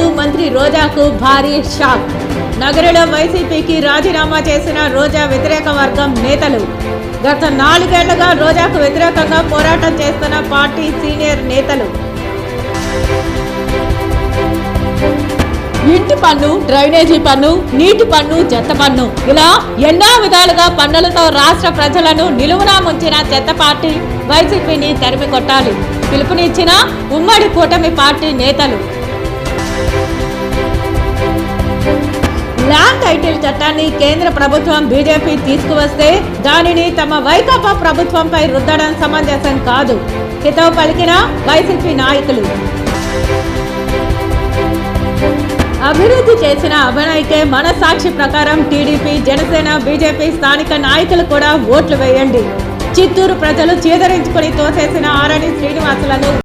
ముందు మంత్రి రోజాకు భారీ షాక్. నగరంలో వైసీపీకి రాజీనామా చేసిన రోజా వ్యతిరేక వర్గం నేతలు. గత 4 ఏళ్లుగా రోజాకు వ్యతిరేకంగా పోరాటం చేస్తున్న పార్టీ సీనియర్ నేతలు. ఇంటి పన్ను, డ్రైనేజీ పన్ను, నీటి పన్ను, చెత్త పన్ను, ఇలా ఎన్నో విధాలుగా పన్నులతో రాష్ట్ర ప్రజలను నిలువునా ముంచిన చెత్త పార్టీ వైసీపీని తరిమి కొట్టాలి పిలుపునిచ్చిన ఉమ్మడి కూటమి పార్టీ నేతలు. ల్యాండ్ టైటిల్ చట్టాన్ని కేంద్ర ప్రభుత్వం బీజేపీ తీసుకువస్తే దానిని తమ వైకాపా ప్రభుత్వంపై రుద్దడం సమంజసం కాదు హితవు పలికిన వైసీపీ నాయకులు. అభివృద్ధి చేసిన అభినయకే మనసాక్షి ప్రకారం టీడీపీ, జనసేన, బీజేపీ స్థానిక నాయకులు కూడా ఓట్లు వేయండి. చిత్తూరు ప్రజలు చీదరించుకుని తోసేసిన ఆరణి శ్రీనివాసులను